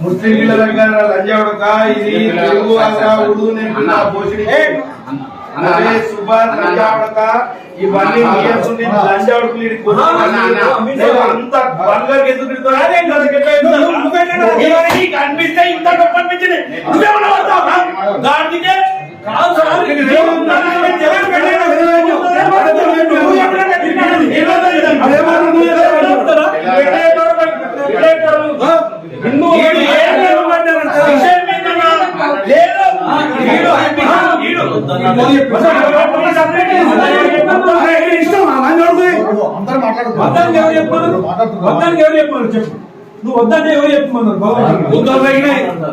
ముస్లిం పిల్లల లంజావుడక ఇది తెలుగు ఉర్దూ నేర్పుతున్న పోషణ సుబాన్ లంజావుడక ఇవన్నీ లంజావుడుకు అంత బంగారు ఎందుకు కనిపిస్తే ఇంత గొప్ప అనిపించింది దానికే నువ్వు వద్దంటే ఎవరు చెప్పమన్నారు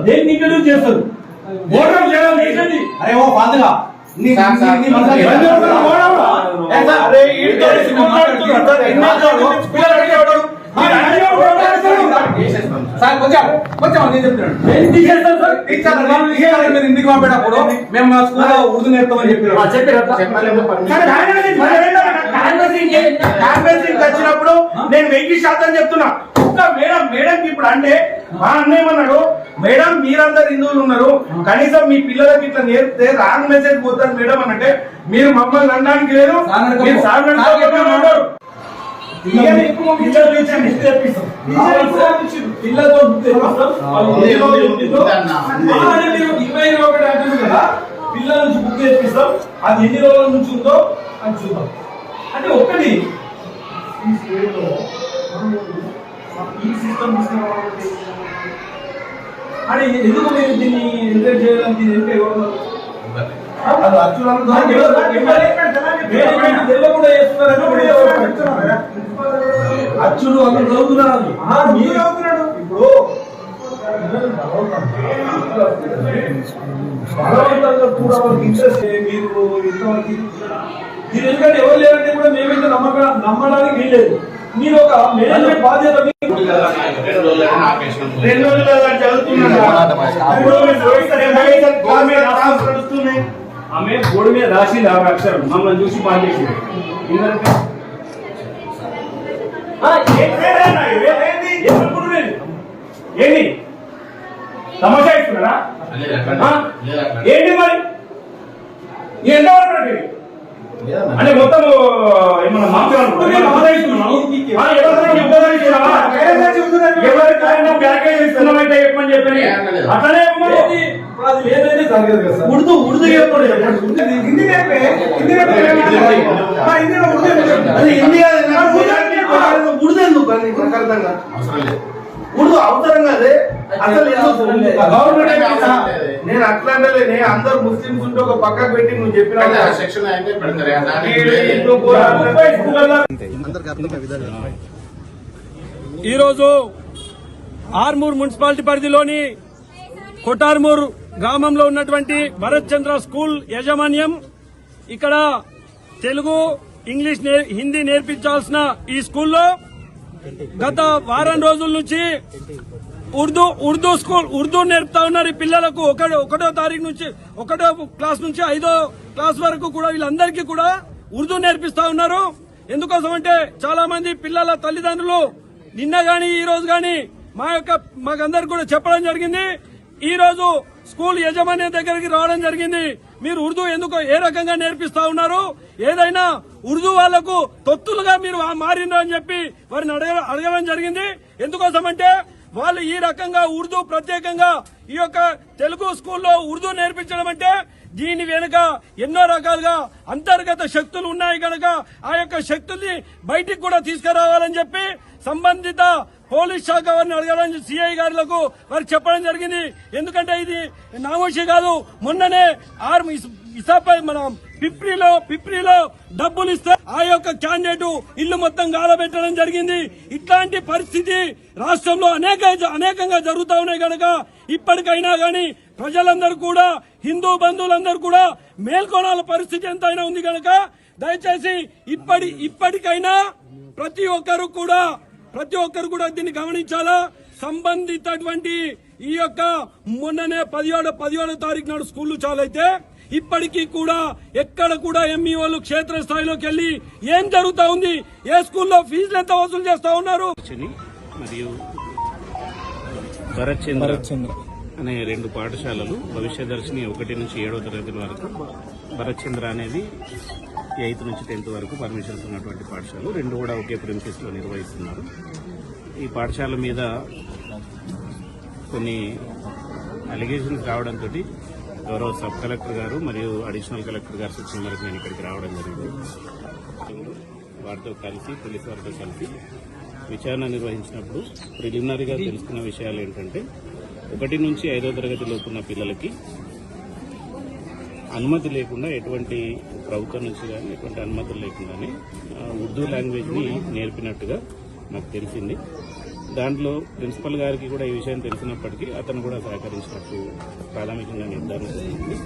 దేన్ని ఇంట్రడ్యూస్ చేస్తారు అరే ఓ బాధగా ఇంటికి పంపేటప్పుడు మేము మా స్కూల్లో ఉర్దూ నేర్తామని వచ్చినప్పుడు నేను 1000% చెప్తున్నా మేడం మేడం ఇప్పుడు అంటే మా అన్నేమన్నాడు మేడం మీరందరు హిందువులు ఉన్నారు కనీసం మీ పిల్లలకి ఇట్లా నేర్పితే రాంగ్ మెసేజ్ పోతారు మేడం అనంటే మీరు మమ్మల్ని అనడానికి లేదు పిల్లల నుంచి బుక్ తెప్పిస్తాం అది ఎన్ని రోజుల నుంచి ఉందో అని చూద్దాం అంటే ఒక్కటి ఈ సిస్టమ్ అని ఎందుకు మీరు దీన్ని ఎంకరేజ్ చేయడానికి అచ్చుడు అక్కడ చదువుతున్నాడు మీరు చదువుతున్నాడు ఇప్పుడు బలవంతంగా కూడా వాళ్ళకి ఇంట్రెస్ట్ మీరు ఇంతవరకు మీరు ఎందుకంటే ఎవరు లేరంటే కూడా మేమైతే నమ్మడానికి వీల్లేదు మీరు ఒక మేనేజ్మెంట్ బాధ్యత 2 రోజులు చదువుతున్నాడు ఆమె బోర్డు మీద రాసింది 6 అక్షరం మమ్మల్ని చూసి పాస్ చేసింది ఏంటి తమాషా ఇస్తున్నారా ఏంటి మరి ఎంతవరకు అంటే మొత్తం ఏమన్నా ఎవరికైనా చెప్పని చెప్పని అట్లనే ఉర్దూ ఉర్దూ చెప్పండి హిందీ ఉర్దూ ఎందుకు ఉర్దూ అవసరం కాదే అసలు గవర్నమెంట్ నేను అట్లా అంటే అందరు ముస్లింస్ ఉంటే ఒక పక్కకు పెట్టి నువ్వు చెప్పిన ఈరోజు ఆర్మూర్ మున్సిపాలిటీ పరిధిలోని కొటార్మూర్ గ్రామంలో ఉన్నటువంటి భరత్ చంద్ర స్కూల్ యాజమాన్యం ఇక్కడ తెలుగు ఇంగ్లీష్ హిందీ నేర్పించాల్సిన ఈ స్కూల్లో గత వారం రోజుల నుంచి ఉర్దూ నేర్పుతా ఉన్నారు ఈ పిల్లలకు. 1వ తారీఖు నుంచి 1వ క్లాస్ నుంచి 5వ క్లాస్ వరకు కూడా వీళ్ళందరికీ కూడా ఉర్దూ నేర్పిస్తా ఉన్నారు. ఎందుకోసం అంటే చాలా మంది పిల్లల తల్లిదండ్రులు నిన్న గాని ఈ రోజు గాని మాకందరికి కూడా చెప్పడం జరిగింది. ఈ రోజు స్కూల్ యజమాని దగ్గరికి రావడం జరిగింది. మీరు ఉర్దూ ఎందుకు ఏ రకంగా నేర్పిస్తా ఉన్నారు, ఏదైనా ఉర్దూ వాళ్లకు తొత్తులుగా మీరు మారిండ్రు అని చెప్పి వారిని అడగడం జరిగింది. ఎందుకోసం అంటే వాళ్ళు ఈ రకంగా ఉర్దూ ప్రత్యేకంగా ఈ యొక్క తెలుగు స్కూల్లో ఉర్దూ నేర్పించడం అంటే దీని వెనుక ఎన్నో రకాలుగా అంతర్గత శక్తులు ఉన్నాయి కనుక ఆ యొక్క శక్తుల్ని బయటికి కూడా తీసుకురావాలని చెప్పి సంబంధిత పోలీస్ శాఖ వారిని అడగడం సిఐ గారులకు వారు చెప్పడం జరిగింది. ఎందుకంటే ఇది నామోషి కాదు. మొన్ననే మన పిప్రిలో డబ్బులు ఇస్తే ఆ యొక్క క్యాండిడేట్ ఇల్లు మొత్తం గాలబెట్టడం జరిగింది. ఇట్లాంటి పరిస్థితి రాష్ట్రంలో అనేకంగా జరుగుతూ ఉన్నాయి కనుక ఇప్పటికైనా గాని ప్రజలందరూ కూడా హిందూ బంధువులందరూ కూడా మేల్కొనాల పరిస్థితి ఎంతైనా ఉంది కనుక దయచేసి ఇప్పటికైనా ప్రతి ఒక్కరు కూడా దీన్ని గమనించాలా. సంబంధితటువంటి ఈ యొక్క మొన్ననే 17వ తారీఖు నాడు స్కూళ్లు చాలైతే ఇప్పటికీ కూడా ఎక్కడ కూడా ఎంఈఓలు క్షేత్రస్థాయిలోకి వెళ్లి ఏం జరుగుతా ఉంది, ఏ స్కూల్లో ఫీజులు ఎంత వసూలు చేస్తా ఉన్నారు. మరియు భరత్ చంద్ర అనే 2 పాఠశాలలు భవిష్యదర్శిని 1 నుంచి 7వ తరగతి వరకు, భరత్ చంద్ర అనేది 8th నుంచి 10th వరకు పర్మిషన్స్ ఉన్నటువంటి పాఠశాలలు 2 కూడా ఒకే ప్రిన్సిస్ లో నిర్వహిస్తున్నారు. ఈ పాఠశాల మీద కొన్ని అలిగేషన్స్ రావడంతో గౌరవ సబ్ కలెక్టర్ గారు మరియు అడిషనల్ కలెక్టర్ గారు సూచన మేరకు నేను ఇక్కడికి రావడం జరిగింది. వారితో కలిసి పోలీసు వారితో కలిసి విచారణ నిర్వహించినప్పుడు ప్రిలిమినరీగా తెలుసుకున్న విషయాలు ఏంటంటే 1 నుంచి 5వ తరగతి లోపున్న పిల్లలకి అనుమతి లేకుండా ఎటువంటి ప్రభుత్వం నుంచి కానీ ఎటువంటి అనుమతులు లేకుండానే ఉర్దూ లాంగ్వేజ్ ని నేర్పినట్టుగా నాకు తెలిసింది. దాంట్లో ప్రిన్సిపల్ గారికి కూడా ఈ విషయం తెలిసినప్పటికీ అతను కూడా సహకరించినట్టు ప్రాథమికంగా నిర్ధారణ జరిగింది.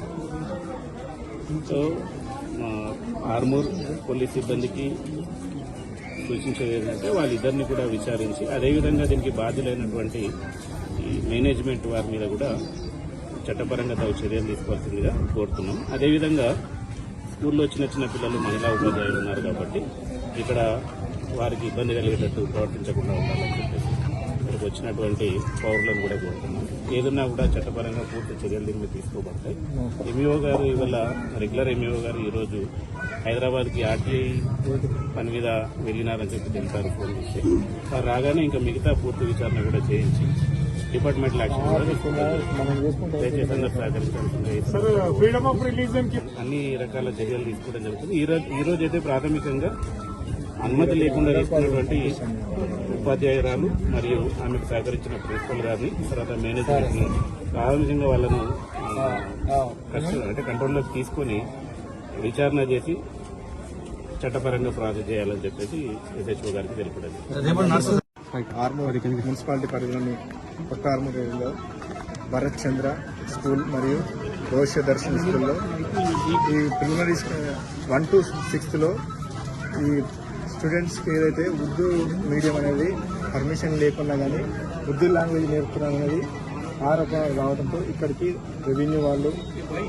సో ఆర్మూర్ పోలీస్ సిబ్బందికి సూచించేది ఏంటంటే వాళ్ళిద్దరిని కూడా విచారించి అదేవిధంగా దీనికి బాధ్యులైనటువంటి ఈ మేనేజ్మెంట్ వారి మీద కూడా చట్టపరంగా తగు చర్యలు తీసుకోవాల్సిందిగా కోరుతున్నాం. అదేవిధంగా స్కూల్లో చిన్న పిల్లలు మహిళా ఉపాధ్యాయులు ఉన్నారు కాబట్టి ఇక్కడ వారికి ఇబ్బంది కలిగేటట్టు ప్రవర్తించకుండా ఉండాలని చెప్పేసి ఇక్కడికి వచ్చినటువంటి పౌరులను కూడా కోరుతున్నాం. ఏదన్నా కూడా చట్టపరంగా పూర్తి చర్యలు దీన్ని తీసుకోబడతాయి. ఎంఈఓ గారు ఇవాళ రెగ్యులర్ ఎంఈఓ గారు ఈరోజు హైదరాబాద్కి ఆర్టీఐ పని మీద వెళ్ళినారని చెప్పి తెలిపారు ఫోన్ చేసి. వారు రాగానే ఇంకా మిగతా పూర్తి విచారణ కూడా చేయించి డిపార్ట్మెంటల్ యాక్షన్ కూడా తీసుకుంటారు. దయచేసి అందరూ సహకరించాల్సిందే. అన్ని రకాల చర్యలు తీసుకోవడం జరుగుతుంది. ఈ రోజు అయితే ప్రాథమికంగా అనుమతి లేకుండా తీసుకున్నటువంటి ఉపాధ్యాయురాలు మరియు ఆమెకు సహకరించిన ప్రిన్సిపల్ గారిని, తర్వాత మేనేజ్మెంట్ ని ప్రాథమికంగా వాళ్ళను కంట్రోల్లోకి తీసుకుని విచారణ చేసి చట్టపరంగా ప్రాసెస్ చేయాలని చెప్పేసి ఎస్హెచ్ఓ గారికి తెలిపడం. ఆర్మూర్ మున్సిపాలిటీ పరిధిలోని కొత్త ఆర్మూర్ ఏరియాలో భరత్ చంద్ర స్కూల్ మరియు భవిష్య దర్శన్ స్కూల్లో ఈ ప్రిలిమినరీ 1 to 6th ఈ స్టూడెంట్స్కి ఏదైతే ఉర్దూ మీడియం అనేది పర్మిషన్ లేకుండా కానీ ఉర్దూ లాంగ్వేజ్ నేర్పుతున్నాం అనేది ఆరోపణలు రావడంతో ఇక్కడికి రెవెన్యూ వాళ్ళు,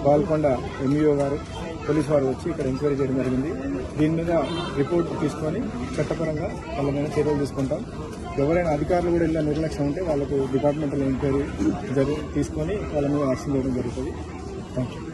పాల్కొండ ఎంఈఓ గారు, పోలీసు వారు వచ్చి ఇక్కడ ఎంక్వైరీ చేయడం జరిగింది. దీని మీద రిపోర్ట్ తీసుకొని చట్టపరంగా వాళ్ళ మీద చర్యలు తీసుకుంటాం. ఎవరైనా అధికారులు కూడా ఇలా నిర్లక్ష్యం ఉంటే వాళ్ళకు డిపార్ట్మెంటల్ ఎంక్వైరీ తీసుకొని వాళ్ళ మీద యాక్షన్ చేయడం జరుగుతుంది. Thank you.